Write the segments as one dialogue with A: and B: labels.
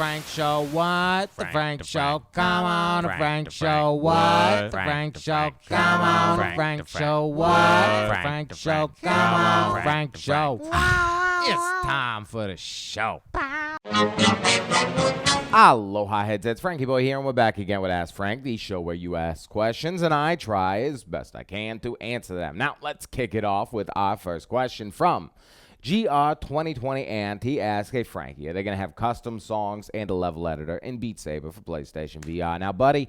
A: Frank Show, what? The Frank Show, come on, the Frank Show, what? The Frank Show, come on, the Frank Show, what? The Frank Show, come on, the Frank Show. It's time for the show. Aloha headsets, Frankie Boy here, and we're back again with Ask Frank, the show where you ask questions and I try as best I can to answer them. Now, let's kick it off with our first question from GR2020, and he asked, hey Frankie, are they going to have custom songs and a level editor in Beat Saber for PlayStation VR? Now, buddy,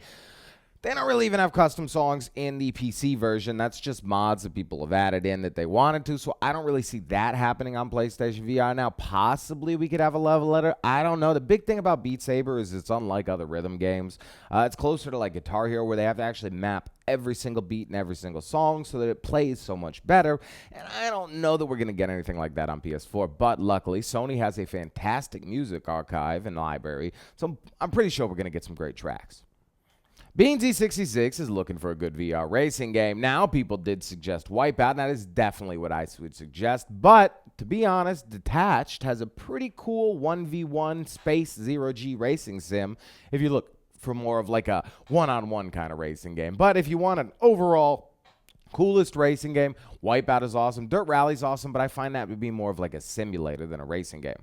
A: they don't really even have custom songs in the PC version. That's just mods that people have added in that they wanted to, so I don't really see that happening on PlayStation VR. Now, possibly we could have a level editor. I don't know. The big thing about Beat Saber is it's unlike other rhythm games. It's closer to like Guitar Hero, where they have to actually map every single beat and every single song so that it plays so much better. And I don't know that we're going to get anything like that on PS4, but luckily Sony has a fantastic music archive and library, so I'm pretty sure we're going to get some great tracks. Beansy66 is looking for a good VR racing game. Now, people did suggest Wipeout, and that is definitely what I would suggest. But, to be honest, Detached has a pretty cool 1v1 space zero-G racing sim if you look for more of like a one-on-one kind of racing game. But if you want an overall coolest racing game, Wipeout is awesome. Dirt Rally's awesome, but I find that would be more of like a simulator than a racing game.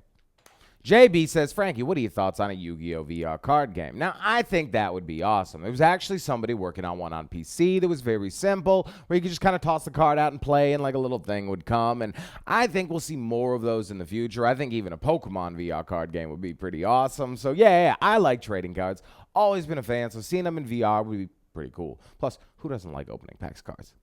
A: JB says, Frankie, what are your thoughts on a UVO VR card game? Now, I think that would be awesome. There was actually somebody working on one on PC that was very simple, where you could just kind of toss the card out and play, and like a little thing would come. And I think we'll see more of those in the future. I think even a Pokemon VR card game would be pretty awesome. So, yeah, I like trading cards. Always been a fan, so seeing them in VR would be pretty cool. Plus, who doesn't like opening packs cards?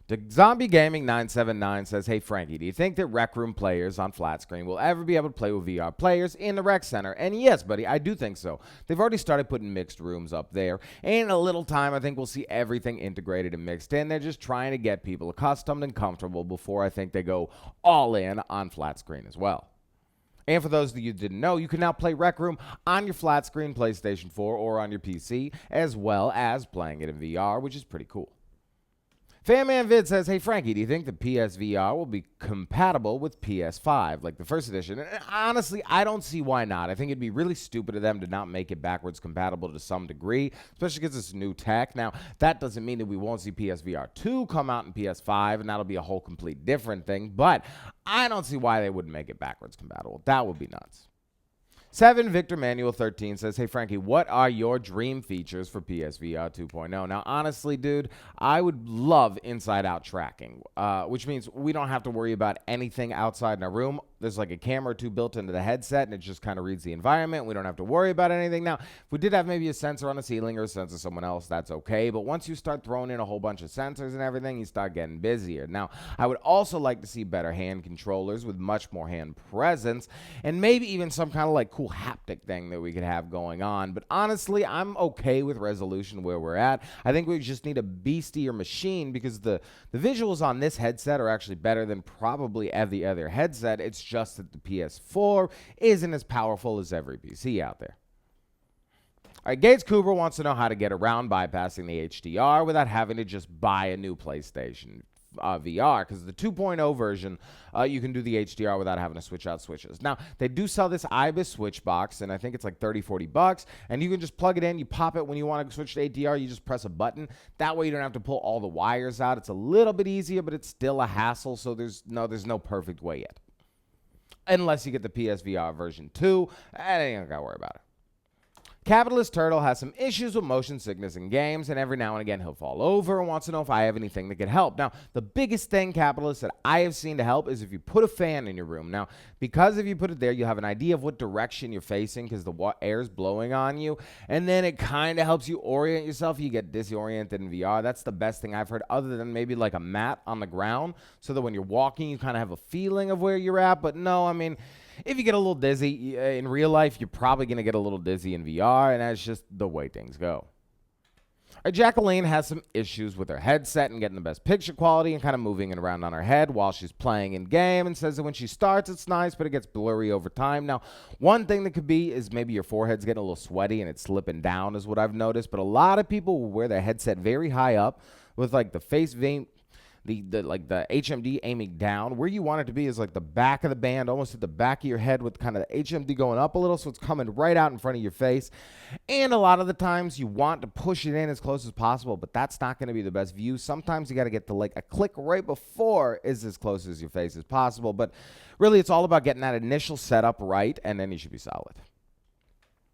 A: The Zombie Gaming 979 says, hey Frankie, do you think that Rec Room players on flat screen will ever be able to play with VR players in the rec center? And yes, buddy, I do think so. They've already started putting mixed rooms up there. And in a little time, I think we'll see everything integrated and mixed in. They're just trying to get people accustomed and comfortable before I think they go all in on flat screen as well. And for those of you who didn't know, you can now play Rec Room on your flat screen PlayStation 4 or on your PC, as well as playing it in VR, which is pretty cool. Fanman Vid says, hey Frankie, do you think the PSVR will be compatible with PS5, like the first edition? And honestly, I don't see why not. I think it'd be really stupid of them to not make it backwards compatible to some degree, especially because it's new tech. Now, that doesn't mean that we won't see PSVR 2 come out in PS5, and that'll be a whole complete different thing, but I don't see why they wouldn't make it backwards compatible. That would be nuts. 7 Victor Manuel 13 says, hey Frankie, what are your dream features for PSVR 2.0? Now, honestly, dude, I would love inside-out tracking, which means we don't have to worry about anything outside in our room. There's like a camera or two built into the headset, and it just kind of reads the environment. We don't have to worry about anything. Now, if we did have maybe a sensor on the ceiling or a sensor someone else, that's okay. But once you start throwing in a whole bunch of sensors and everything, you start getting busier. Now, I would also like to see better hand controllers with much more hand presence, and maybe even some kind of like cool haptic thing that we could have going on. But honestly, I'm okay with resolution where we're at. I think we just need a beastier machine because the visuals on this headset are actually better than probably every other headset. It's just that the PS4 isn't as powerful as every PC out there. All right, Gates Cooper wants to know how to get around bypassing the HDR without having to just buy a new PlayStation VR, because the 2.0 version, you can do the HDR without having to switch out switches. Now, they do sell this IBIS switch box, and I think it's like $30-40, and you can just plug it in, you pop it when you want to switch to HDR, you just press a button. That way you don't have to pull all the wires out. It's a little bit easier, but it's still a hassle, so there's no perfect way yet. Unless you get the PSVR version 2, and you don't got to worry about it. Capitalist Turtle has some issues with motion sickness in games, and every now and again he'll fall over and wants to know if I have anything that could help. Now, the biggest thing, Capitalist, that I have seen to help is if you put a fan in your room. Now, because if you put it there, you'll have an idea of what direction you're facing because the air's blowing on you, and then it kind of helps you orient yourself. You get disoriented in VR. That's the best thing I've heard, other than maybe like a mat on the ground, so that when you're walking, you kind of have a feeling of where you're at. But no, I mean, if you get a little dizzy in real life, you're probably going to get a little dizzy in VR, and that's just the way things go. Jacqueline has some issues with her headset and getting the best picture quality and kind of moving it around on her head while she's playing in game, and says that when she starts, it's nice, but it gets blurry over time. Now, one thing that could be is maybe your forehead's getting a little sweaty and it's slipping down is what I've noticed, but a lot of people will wear their headset very high up with like the face vein the HMD aiming down. Where you want it to be is like the back of the band, almost at the back of your head, with kind of the HMD going up a little, so it's coming right out in front of your face. And a lot of the times you want to push it in as close as possible, but that's not going to be the best view. Sometimes you got to get to like a click right before is as close as your face as possible. But really, it's all about getting that initial setup right, and then you should be solid.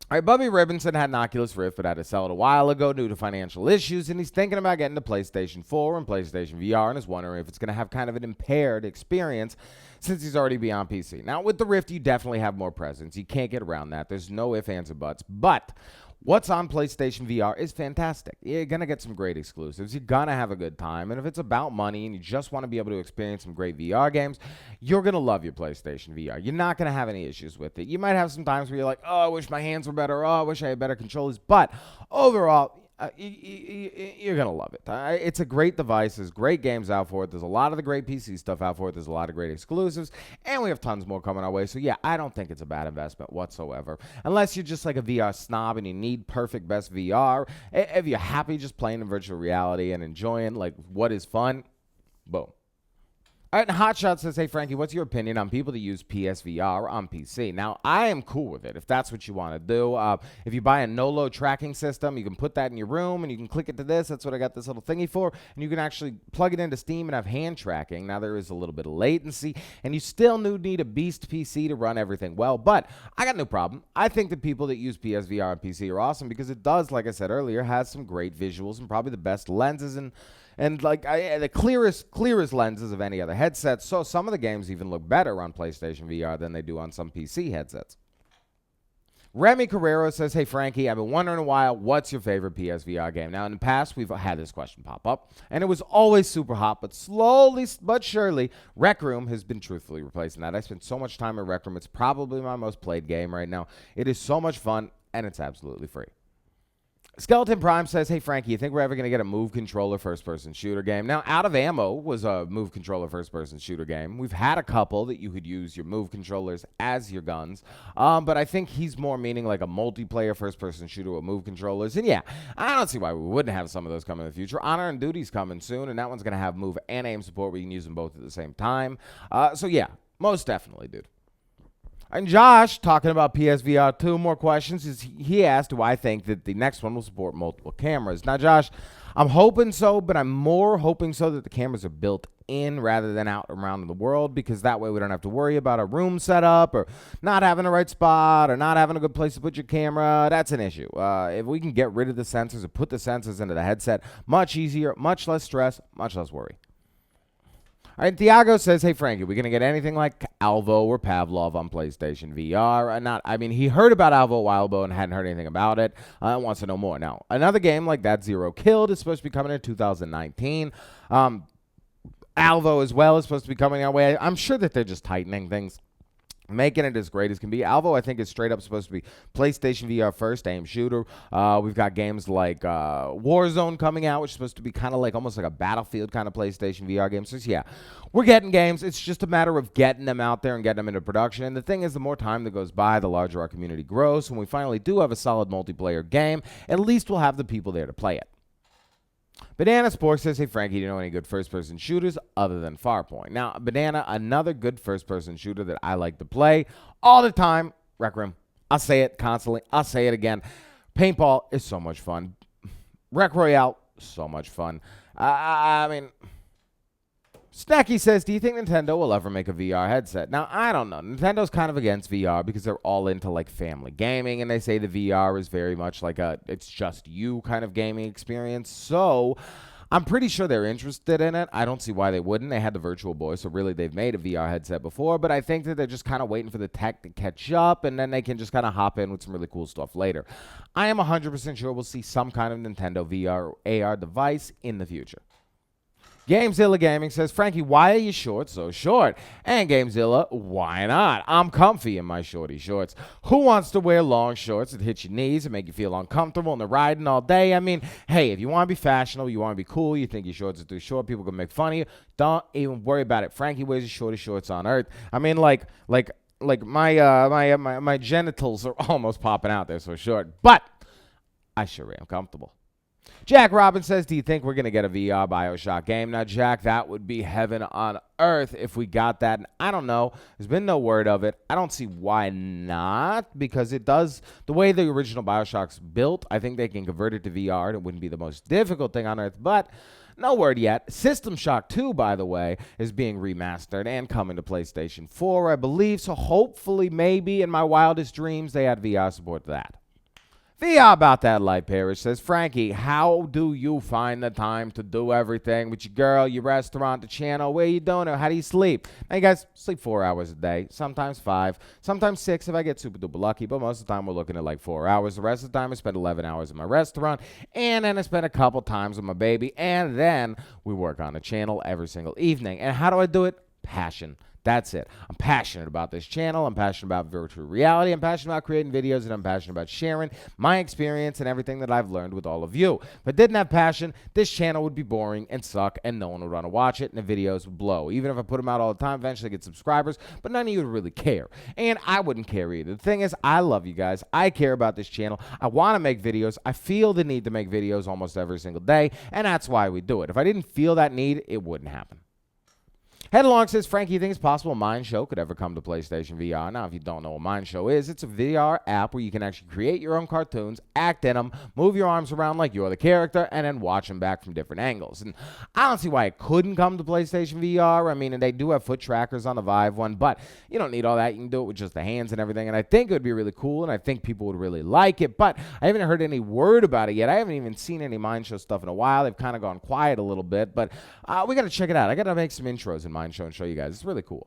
A: All right, Bubby Ribbonson had an Oculus Rift, but had to sell it a while ago due to financial issues, and he's thinking about getting the PlayStation 4 and PlayStation VR, and is wondering if it's going to have kind of an impaired experience since he's already beyond PC. Now, with the Rift, you definitely have more presence. You can't get around that. There's no ifs, ands, or buts. But what's on PlayStation VR is fantastic. You're going to get some great exclusives. You're going to have a good time. And if it's about money and you just want to be able to experience some great VR games, you're going to love your PlayStation VR. You're not going to have any issues with it. You might have some times where you're like, oh, I wish my hands were better. Oh, I wish I had better controllers. But overall, you're going to love it. It's a great device. There's great games out for it. There's a lot of the great PC stuff out for it. There's a lot of great exclusives. And we have tons more coming our way. So, yeah, I don't think it's a bad investment whatsoever. Unless you're just like a VR snob and you need perfect best VR. If you're happy just playing in virtual reality and enjoying like what is fun, boom. All right, and Hotshot says, hey, Frankie, what's your opinion on people that use PSVR on PC? Now, I am cool with it if that's what you want to do. If you buy a no-load tracking system, you can put that in your room, and you can click it to this. That's what I got this little thingy for. And you can actually plug it into Steam and have hand tracking. Now, there is a little bit of latency, and you still need a beast PC to run everything well. But I got no problem. I think the people that use PSVR on PC are awesome because it does, like I said earlier, has some great visuals and probably the best lenses and like the clearest lenses of any other headset. So some of the games even look better on PlayStation VR than they do on some PC headsets. Remy Carrero says, hey, Frankie, I've been wondering a while, what's your favorite PSVR game? Now, in the past, we've had this question pop up, and it was always super hot, but slowly but surely, Rec Room has been truthfully replacing that. I spent so much time in Rec Room. It's probably my most played game right now. It is so much fun, and it's absolutely free. Skeleton Prime says, hey, Frankie, you think we're ever going to get a move controller first-person shooter game? Now, Out of Ammo was a move controller first-person shooter game. We've had a couple that you could use your move controllers as your guns, but I think he's more meaning like a multiplayer first-person shooter with move controllers. And, yeah, I don't see why we wouldn't have some of those coming in the future. Honor and Duty's coming soon, and that one's going to have move and aim support where you can use them both at the same time. So, yeah, most definitely, dude. And Josh, talking about PSVR 2, more questions. He asked, do I think that the next one will support multiple cameras? Now, Josh, I'm hoping so, but I'm more hoping so that the cameras are built in rather than out around the world, because that way we don't have to worry about a room setup or not having the right spot or not having a good place to put your camera. That's an issue. If we can get rid of the sensors and put the sensors into the headset, much easier, much less stress, much less worry. All right, Thiago says, hey, Frankie, are we going to get anything like Alvo or Pavlov on PlayStation VR? He heard about Alvo a while ago and hadn't heard anything about it. Wants to know more. Now, another game like that, Zero Killed, is supposed to be coming in 2019. Alvo as well is supposed to be coming our way. I'm sure that they're just tightening things, making it as great as can be. Alvo, I think, is straight up supposed to be PlayStation VR first aim shooter. We've got games like Warzone coming out, which is supposed to be kind of like almost like a Battlefield kind of PlayStation VR game. So, yeah, we're getting games. It's just a matter of getting them out there and getting them into production. And the thing is, the more time that goes by, the larger our community grows. When we finally do have a solid multiplayer game, at least we'll have the people there to play it. Banana Spore says, hey, Frankie, do you know any good first-person shooters other than Farpoint? Now, Banana, another good first-person shooter that I like to play all the time, Rec Room. I'll say it constantly. I'll say it again. Paintball is so much fun. Rec Royale, so much fun. Snacky says, do you think Nintendo will ever make a VR headset? Now, I don't know. Nintendo's kind of against VR because they're all into, like, family gaming, and they say the VR is very much like it's just you kind of gaming experience. So I'm pretty sure they're interested in it. I don't see why they wouldn't. They had the Virtual Boy, so really they've made a VR headset before, but I think that they're just kind of waiting for the tech to catch up, and then they can just kind of hop in with some really cool stuff later. I am 100% sure we'll see some kind of Nintendo VR AR device in the future. Zilla Gaming says, Frankie, why are you short so short? And Zilla, why not? I'm comfy in my shorty shorts. Who wants to wear long shorts that hit your knees and make you feel uncomfortable and they're riding all day? I mean, hey, if you want to be fashionable, you want to be cool, you think your shorts are too short, people can make fun of you, don't even worry about it. Frankie wears the shortest shorts on earth. I mean, like my genitals are almost popping out. They're so short, but I sure am comfortable. Jack Robbins says, do you think we're going to get a VR BioShock game? Now, Jack, that would be heaven on earth if we got that. And I don't know. There's been no word of it. I don't see why not, because it does, the way the original BioShock's built, I think they can convert it to VR. It wouldn't be the most difficult thing on earth, but no word yet. System Shock 2, by the way, is being remastered and coming to PlayStation 4, I believe. So hopefully, maybe in my wildest dreams, they had VR support to that. VR About That Life Parish says, Frankie, how do you find the time to do everything with your girl, your restaurant, the channel? Where you doing it? How do you sleep? Now, you guys sleep 4 hours a day, sometimes 5, sometimes 6 if I get super duper lucky, but most of the time we're looking at like 4 hours. The rest of the time I spend 11 hours in my restaurant, and then I spend a couple times with my baby, and then we work on the channel every single evening. And how do I do it? Passion. That's it. I'm passionate about this channel. I'm passionate about virtual reality. I'm passionate about creating videos, and I'm passionate about sharing my experience and everything that I've learned with all of you. If I didn't have passion, this channel would be boring and suck, and no one would want to watch it, and the videos would blow. Even if I put them out all the time, eventually I get subscribers, but none of you would really care. And I wouldn't care either. The thing is, I love you guys. I care about this channel. I want to make videos. I feel the need to make videos almost every single day, and that's why we do it. If I didn't feel that need, it wouldn't happen. Headalong says, Frankie, you think it's possible Mind Show could ever come to PlayStation VR? Now, if you don't know what Mind Show is, it's a VR app where you can actually create your own cartoons, act in them, move your arms around like you're the character, and then watch them back from different angles. And I don't see why it couldn't come to PlayStation VR. I mean, and they do have foot trackers on the Vive one, but you don't need all that. You can do it with just the hands and everything, and I think it would be really cool, and I think people would really like it, but I haven't heard any word about it yet. I haven't even seen any Mind Show stuff in a while. They've kind of gone quiet a little bit, but we got to check it out. I got to make some intros in Mind Show and show you guys. It's really cool.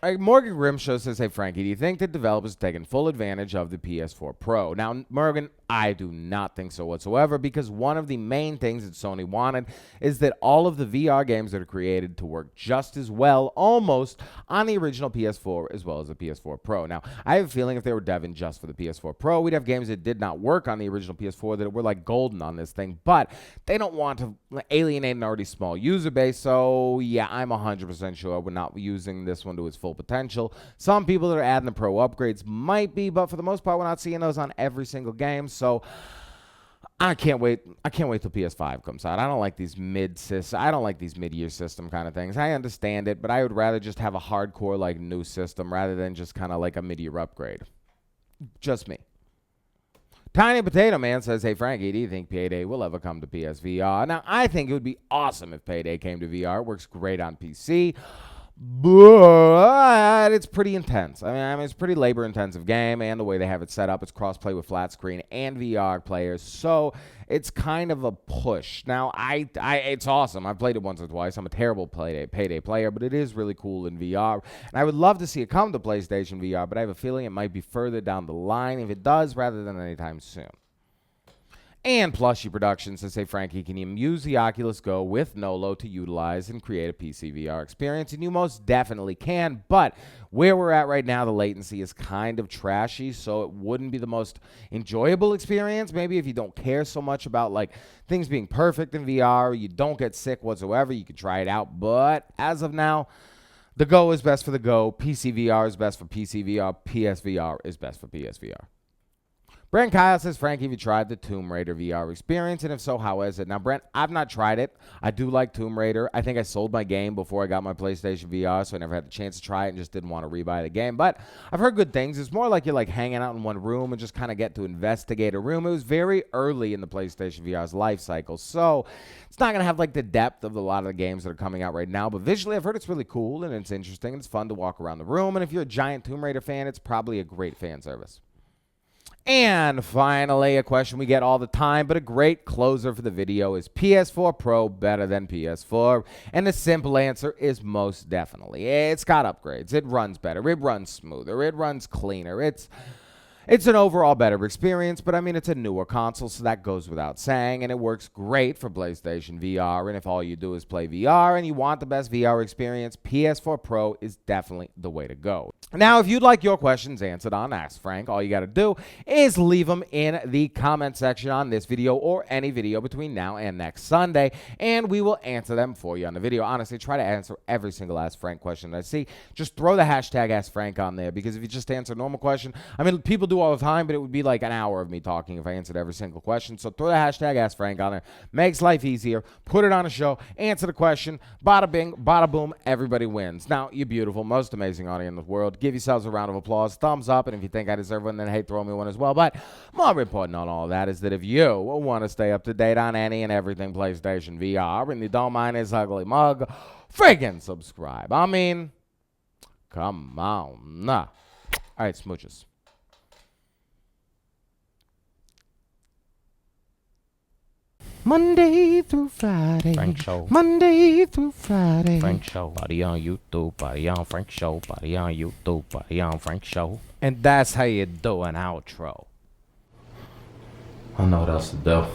A: Morgan Grimm says, hey, Frankie, do you think the developers are taking full advantage of the PS4 Pro? Now, Morgan, I do not think so whatsoever, because one of the main things that Sony wanted is that all of the VR games that are created to work just as well, almost, on the original PS4 as well as the PS4 Pro. Now, I have a feeling if they were deving just for the PS4 Pro, we'd have games that did not work on the original PS4 that were like golden on this thing, but they don't want to alienate an already small user base, so yeah, I'm 100% sure we're not using this one to its full potential. Some people that are adding the Pro upgrades might be, but for the most part, we're not seeing those on every single game. So I can't wait. I can't wait till PS5 comes out. I don't like these mid-year system kind of things. I understand it, but I would rather just have a hardcore like new system rather than just kind of like a mid-year upgrade. Just me. Tiny Potato Man says, hey, Frankie, do you think Payday will ever come to PSVR? Now, I think it would be awesome if Payday came to VR. It works great on PC. But it's pretty intense. I mean, it's a pretty labor-intensive game, and the way they have it set up, it's cross-play with flat screen and VR players, so it's kind of a push. Now, it's awesome. I've played it once or twice. I'm a terrible Payday player, but it is really cool in VR, and I would love to see it come to PlayStation VR, but I have a feeling it might be further down the line if it does, rather than anytime soon. And Plushy Productions says, hey, Frankie, can you use the Oculus Go with Nolo to utilize and create a PC VR experience? And you most definitely can, but where we're at right now, the latency is kind of trashy, so it wouldn't be the most enjoyable experience. Maybe if you don't care so much about like things being perfect in VR, you don't get sick whatsoever, you could try it out. But as of now, the Go is best for the Go, PC VR is best for PC VR, PSVR is best for PSVR. Brent Kyle says, Frankie, have you tried the Tomb Raider VR experience? And if so, how is it? Now, Brent, I've not tried it. I do like Tomb Raider. I think I sold my game before I got my PlayStation VR, so I never had the chance to try it and just didn't want to rebuy the game. But I've heard good things. It's more like you're like hanging out in one room and just kind of get to investigate a room. It was very early in the PlayStation VR's life cycle, so it's not going to have like the depth of a lot of the games that are coming out right now. But visually, I've heard it's really cool and it's interesting. And it's fun to walk around the room. And if you're a giant Tomb Raider fan, it's probably a great fan service. And finally, a question we get all the time, but a great closer for the video, is PS4 Pro better than PS4? And the simple answer is most definitely. It's got upgrades. It runs better. It runs smoother. It runs cleaner. It's an overall better experience, but I mean, it's a newer console, so that goes without saying, and it works great for PlayStation VR, and if all you do is play VR and you want the best VR experience, PS4 Pro is definitely the way to go. Now, if you'd like your questions answered on Ask Frank, all you got to do is leave them in the comment section on this video or any video between now and next Sunday, and we will answer them for you on the video. Honestly, try to answer every single Ask Frank question that I see. Just throw the hashtag Ask Frank on there, because if you just answer a normal question, I mean, people do do all the time, but it would be like an hour of me talking if I answered every single question. So throw the hashtag #AskFrank on there. Makes life easier. Put it on a show. Answer the question. Bada bing, bada boom. Everybody wins. Now, you beautiful, most amazing audience in the world. Give yourselves a round of applause. Thumbs up. And if you think I deserve one, then hey, throw me one as well. But more important on all that is that if you want to stay up to date on any and everything PlayStation VR and you don't mind his ugly mug, friggin' subscribe. I mean, come on. Nah. All right, smooches. Monday through Friday.
B: Frank Show.
A: Monday through Friday.
B: Frank Show. Buddy on YouTube. Buddy on Frank Show. Buddy on YouTube. Buddy on Frank Show.
A: And that's how you do an outro.
B: I know what else to do.